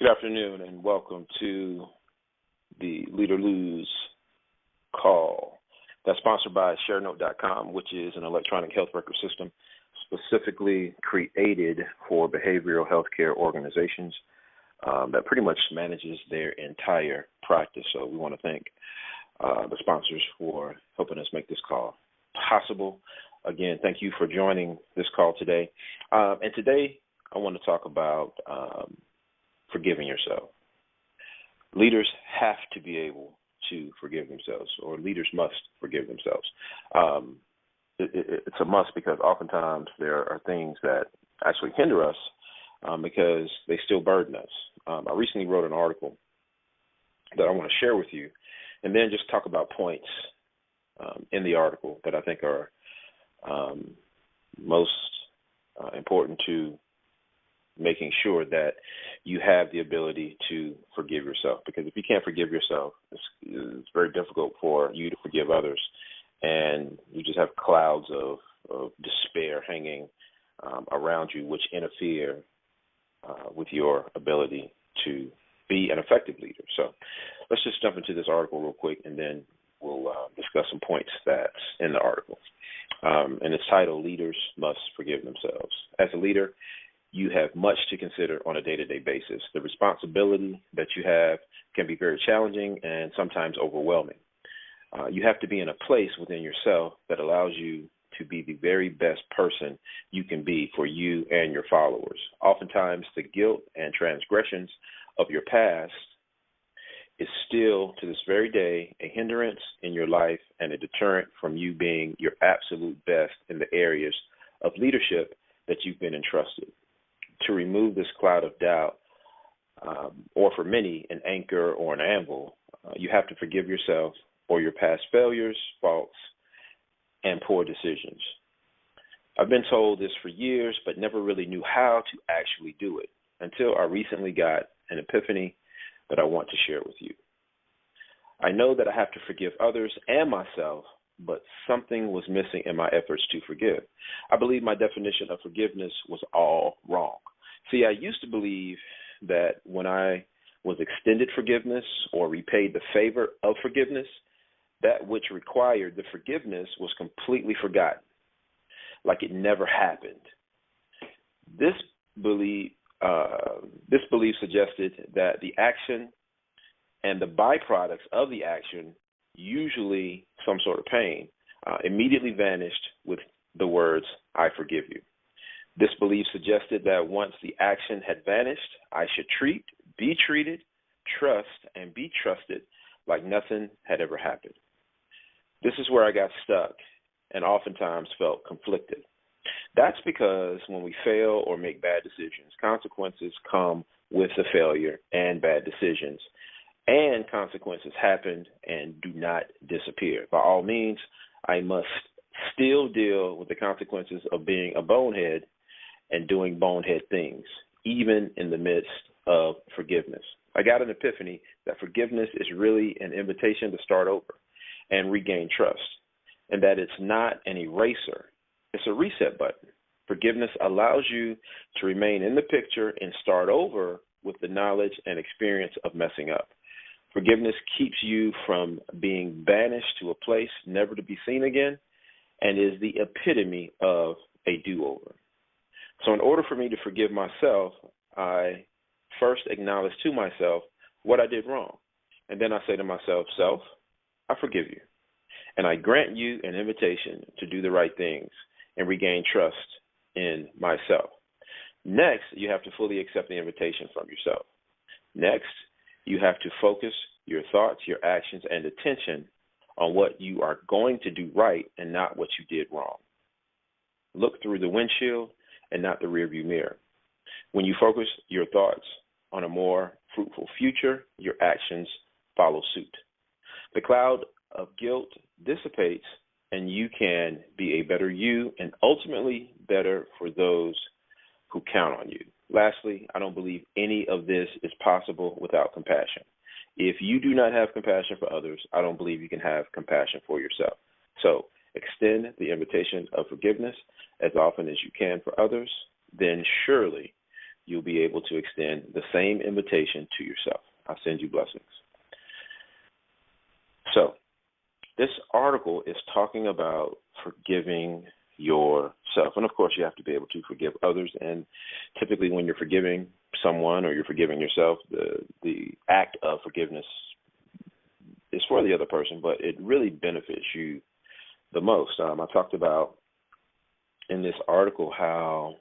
Good afternoon and welcome to the Leader Lose call. That's sponsored by ShareNote.com, which is an electronic health record system specifically created for behavioral healthcare organizations that pretty much manages their entire practice. So we want to thank the sponsors for helping us make this call possible. Again, thank you for joining this call today. And today I want to talk about forgiving yourself. Leaders have to be able to forgive themselves, or leaders must forgive themselves. It's a must because oftentimes there are things that actually hinder us because they still burden us. I recently wrote an article that I want to share with you and then just talk about points in the article that I think are most important to making sure that you have the ability to forgive yourself. Because if you can't forgive yourself, it's very difficult for you to forgive others. And you just have clouds of despair hanging around you, which interfere with your ability to be an effective leader. So let's just jump into this article real quick, and then we'll discuss some points that's in the article. And it's titled, Leaders Must Forgive Themselves. As a leader, you have much to consider on a day-to-day basis. The responsibility that you have can be very challenging and sometimes overwhelming. You have to be in a place within yourself that allows you to be the very best person you can be for you and your followers. Oftentimes, the guilt and transgressions of your past is still, to this very day, a hindrance in your life and a deterrent from you being your absolute best in the areas of leadership that you've been entrusted. To remove this cloud of doubt, or for many, an anchor or an anvil, you have to forgive yourself for your past failures, faults, and poor decisions. I've been told this for years, but never really knew how to actually do it until I recently got an epiphany that I want to share with you. I know that I have to forgive others and myself, but something was missing in my efforts to forgive. I believe my definition of forgiveness was all wrong. See, I used to believe that when I was extended forgiveness or repaid the favor of forgiveness, that which required the forgiveness was completely forgotten, like it never happened. This belief suggested that the action and the byproducts of the action, usually some sort of pain, immediately vanished with the words, I forgive you. This belief suggested that once the action had vanished, I should treat, be treated, trust, and be trusted like nothing had ever happened. This is where I got stuck and oftentimes felt conflicted. That's because when we fail or make bad decisions, consequences come with the failure and bad decisions. And consequences happen and do not disappear. By all means, I must still deal with the consequences of being a bonehead and doing bonehead things, even in the midst of forgiveness. I got an epiphany that forgiveness is really an invitation to start over and regain trust, and that it's not an eraser. It's a reset button. Forgiveness allows you to remain in the picture and start over with the knowledge and experience of messing up. Forgiveness keeps you from being banished to a place never to be seen again and is the epitome of a do-over. So in order for me to forgive myself, I first acknowledge to myself what I did wrong. And then I say to myself, self, I forgive you. And I grant you an invitation to do the right things and regain trust in myself. Next, you have to fully accept the invitation from yourself. Next, you have to focus your thoughts, your actions, and attention on what you are going to do right and not what you did wrong. Look through the windshield and not the rearview mirror. When you focus your thoughts on a more fruitful future, your actions follow suit. The cloud of guilt dissipates and you can be a better you and ultimately better for those who count on you. Lastly, I don't believe any of this is possible without compassion. If you do not have compassion for others, I don't believe you can have compassion for yourself. So extend the invitation of forgiveness as often as you can for others, then surely you'll be able to extend the same invitation to yourself. I send you blessings. So this article is talking about forgiving yourself. And, of course, you have to be able to forgive others. And typically when you're forgiving someone or you're forgiving yourself, the act of forgiveness is for the other person, but it really benefits you the most. I talked about in this article how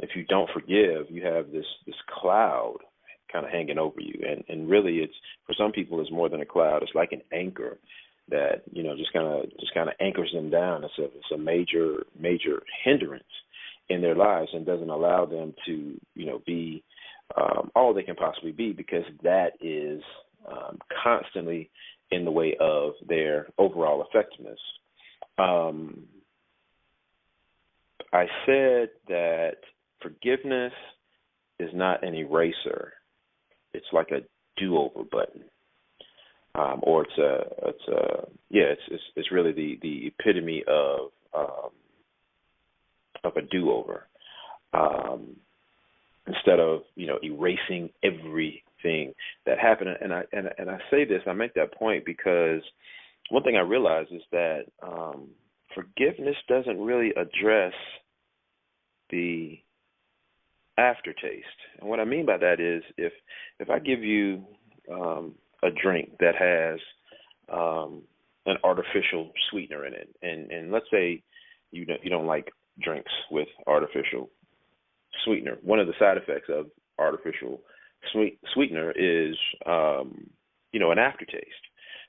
if you don't forgive, you have this cloud kind of hanging over you. And really it's, for some people, it's more than a cloud. It's like an anchor that, just kind of anchors them down. It's a major hindrance in their lives and doesn't allow them to, be all they can possibly be, because that is constantly in the way of their overall effectiveness. I said that forgiveness is not an eraser. It's like a do-over button, or it's really the epitome of a do-over. Instead of erasing everything that happened, and I say this, I make that point because one thing I realize is that forgiveness doesn't really address the aftertaste. And what I mean by that is if I give you a drink that has an artificial sweetener in it, and let's say you don't like drinks with artificial sweetener. One of the side effects of artificial sweetener is an aftertaste.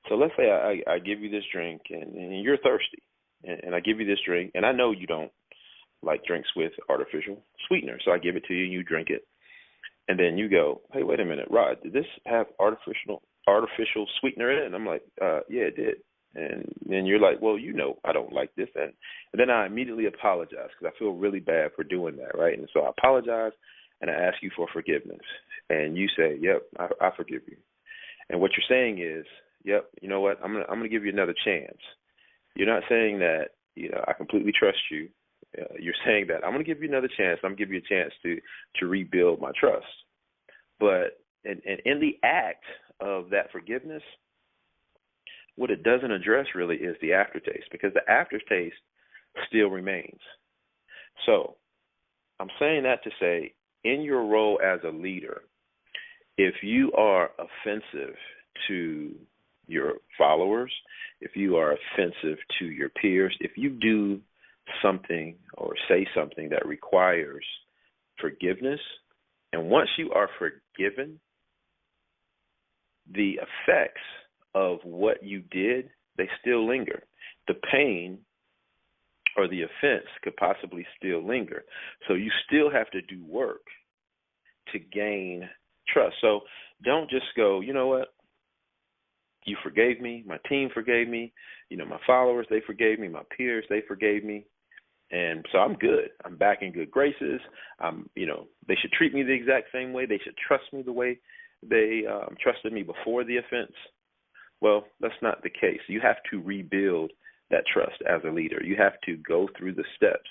So let's say I give you this drink and you're thirsty, and I give you this drink, and I know you don't like drinks with artificial sweetener, so I give it to you and you drink it, and then you go, hey, wait a minute, Rod, did this have artificial sweetener in it? And I'm like, yeah, it did. And then you're like, well, I don't like this. And then I immediately apologize because I feel really bad for doing that, right? And so I apologize and I ask you for forgiveness. And you say, yep, I forgive you. And what you're saying is, yep, you know what, I'm gonna give you another chance. You're not saying that, I completely trust you. You're saying that I'm going to give you another chance. I'm going to give you a chance to rebuild my trust. But and in the act of that forgiveness, what it doesn't address really is the aftertaste, because the aftertaste still remains. So I'm saying that to say, in your role as a leader, if you are offensive to your followers, if you are offensive to your peers, if you do something or say something that requires forgiveness, and once you are forgiven, the effects of what you did, they still linger. The pain or the offense could possibly still linger. So you still have to do work to gain trust. So don't just go, you know what? You forgave me, my team forgave me, my followers, they forgave me, my peers, they forgave me. And so I'm good. I'm back in good graces. They should treat me the exact same way. They should trust me the way they trusted me before the offense. Well, that's not the case. You have to rebuild that trust as a leader. You have to go through the steps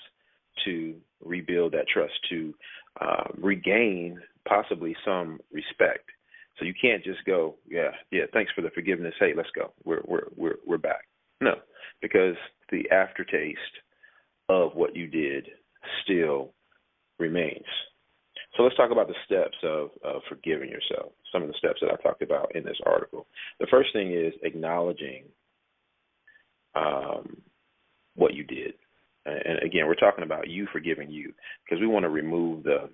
to rebuild that trust, to regain possibly some respect. So you can't just go, yeah, thanks for the forgiveness. Hey, let's go. We're back. No, because the aftertaste of what you did still remains. So let's talk about the steps of forgiving yourself, some of the steps that I talked about in this article. The first thing is acknowledging what you did. And again, we're talking about you forgiving you, because we want to remove the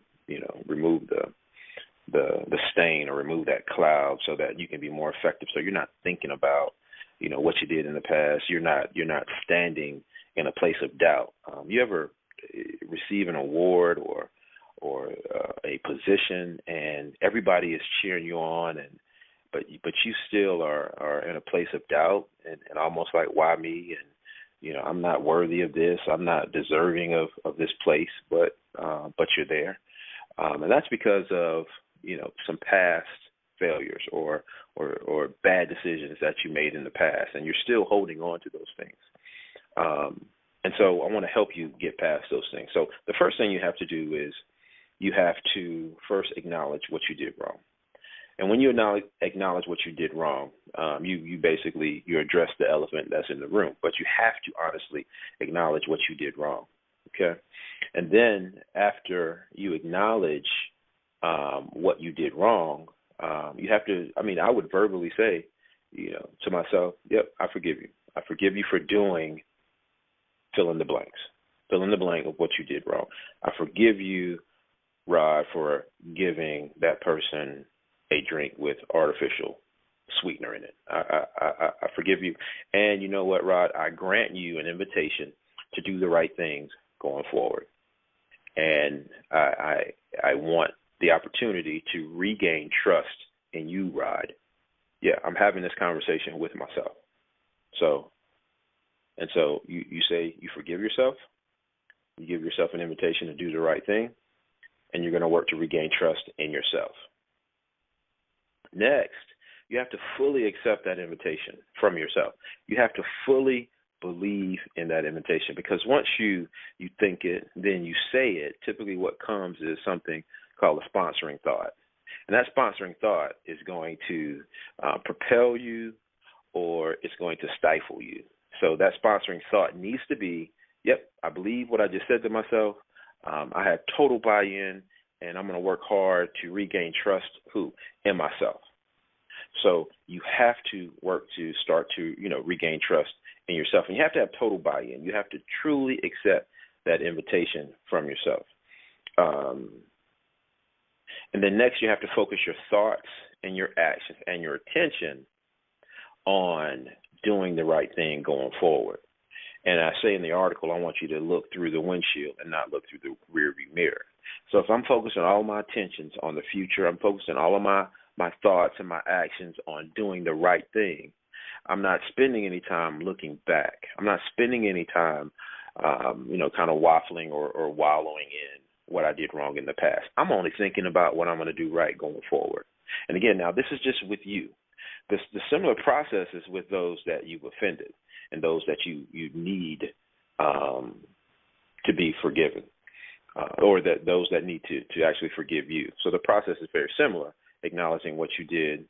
stain or remove that cloud so that you can be more effective. So you're not thinking about, what you did in the past. You're not standing in a place of doubt. You ever receive an award or a position and everybody is cheering you on, but you still are in a place of doubt and almost like, why me? And I'm not worthy of this. I'm not deserving of this place, but you're there, and that's because of some past failures or bad decisions that you made in the past, and you're still holding on to those things. And so I want to help you get past those things. So the first thing you have to do is you have to first acknowledge what you did wrong. And when you acknowledge what you did wrong, you basically you address the elephant that's in the room. But you have to honestly acknowledge what you did wrong. Okay, and then after you acknowledge what you did wrong, you have to. I mean, I would verbally say, to myself, "Yep, I forgive you. I forgive you for doing fill in the blanks. Fill in the blank of what you did wrong. I forgive you, Rod, for giving that person a drink with artificial sweetener in it. I forgive you. And you know what, Rod? I grant you an invitation to do the right things going forward. And I want the opportunity to regain trust in you, Rod. Yeah, I'm having this conversation with myself. So you say you forgive yourself, you give yourself an invitation to do the right thing, and you're going to work to regain trust in yourself. Next, you have to fully accept that invitation from yourself. You have to fully believe in that invitation, because once you think it, then you say it, typically what comes is something called a sponsoring thought. And that sponsoring thought is going to propel you, or it's going to stifle you. So that sponsoring thought needs to be, yep, I believe what I just said to myself. I have total buy-in, and I'm going to work hard to regain trust, in myself. So you have to work to start to, regain trust in yourself. And you have to have total buy-in. You have to truly accept that invitation from yourself. And then next, you have to focus your thoughts and your actions and your attention on doing the right thing going forward. And I say in the article, I want you to look through the windshield and not look through the rearview mirror. So if I'm focusing all my attentions on the future, I'm focusing all of my thoughts and my actions on doing the right thing, I'm not spending any time looking back. I'm not spending any time, kind of waffling or wallowing in what I did wrong in the past. I'm only thinking about what I'm going to do right going forward. And again, now this is just with you. The similar process is with those that you've offended and those that you need to be forgiven, or that those that need to actually forgive you. So the process is very similar, acknowledging what you did,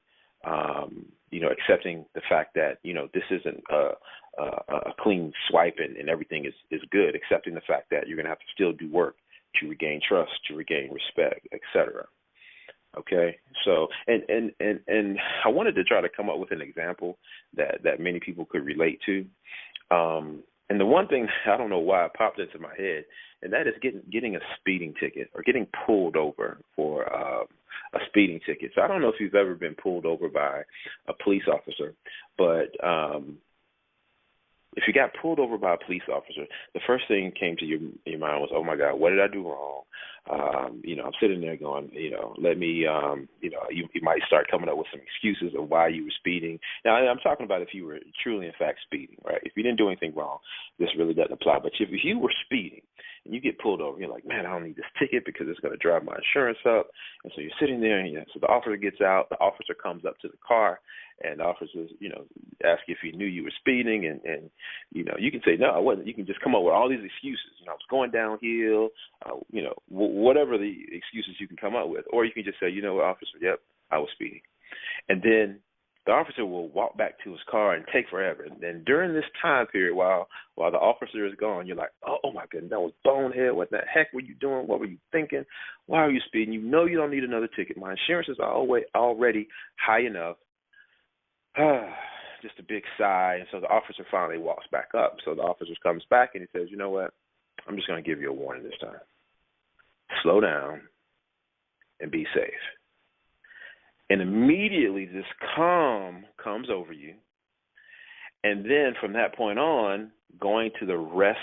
accepting the fact that, this isn't a clean swipe and everything is good, accepting the fact that you're going to have to still do work to regain trust, to regain respect, etc. Okay, so and I wanted to try to come up with an example that many people could relate to. And the one thing, I don't know why it popped into my head, and that is getting a speeding ticket or getting pulled over for a speeding ticket. So I don't know if you've ever been pulled over by a police officer, but if you got pulled over by a police officer, the first thing came to your mind was, oh, my God, what did I do wrong? I'm sitting there going, let me, you might start coming up with some excuses of why you were speeding. Now, I'm talking about if you were truly, in fact, speeding, right? If you didn't do anything wrong, this really doesn't apply. But if you were speeding and you get pulled over, you're like, man, I don't need this ticket because it's going to drive my insurance up. And so you're sitting there, and so the officer gets out, the officer comes up to the car, and the officers, ask you if you knew you were speeding, and you can say, no, I wasn't. You can just come up with all these excuses. I was going downhill, whatever the excuses you can come up with. Or you can just say, officer, yep, I was speeding. And then the officer will walk back to his car and take forever. And then during this time period, while the officer is gone, you're like, oh my goodness, that was bonehead. What the heck were you doing? What were you thinking? Why are you speeding? You know you don't need another ticket. My insurance is already high enough. Just a big sigh. And so the officer finally walks back up. So the officer comes back and he says, you know what? I'm just going to give you a warning this time. Slow down and be safe. And immediately this calm comes over you. And then from that point on, going to the rest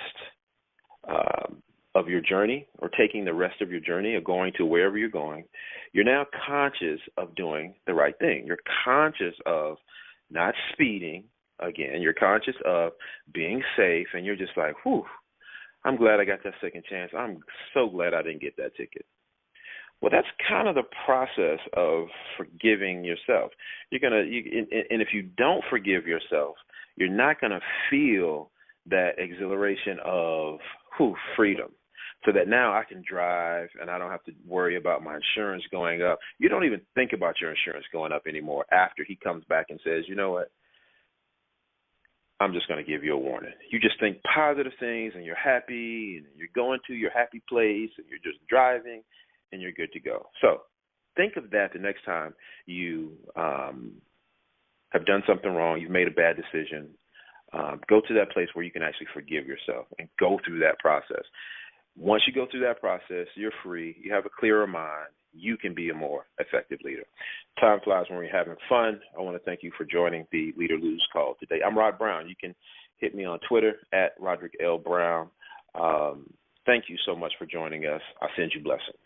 of your journey, or taking the rest of your journey, or going to wherever you're going, you're now conscious of doing the right thing. You're conscious of not speeding again. You're conscious of being safe, and you're just like, whew, I'm glad I got that second chance. I'm so glad I didn't get that ticket. Well, that's kind of the process of forgiving yourself. And if you don't forgive yourself, you're not going to feel that exhilaration of freedom. so that now I can drive and I don't have to worry about my insurance going up. You don't even think about your insurance going up anymore after he comes back and says, you know what, I'm just going to give you a warning. You just think positive things and you're happy and you're going to your happy place and you're just driving and you're good to go. So think of that the next time you have done something wrong, you've made a bad decision. Go to that place where you can actually forgive yourself and go through that process. Once you go through that process, you're free. You have a clearer mind. You can be a more effective leader. Time flies when we're having fun. I want to thank you for joining the Leader Lose call today. I'm Rod Brown. You can hit me on Twitter at Roderick L. Brown. Thank you so much for joining us. I send you blessings.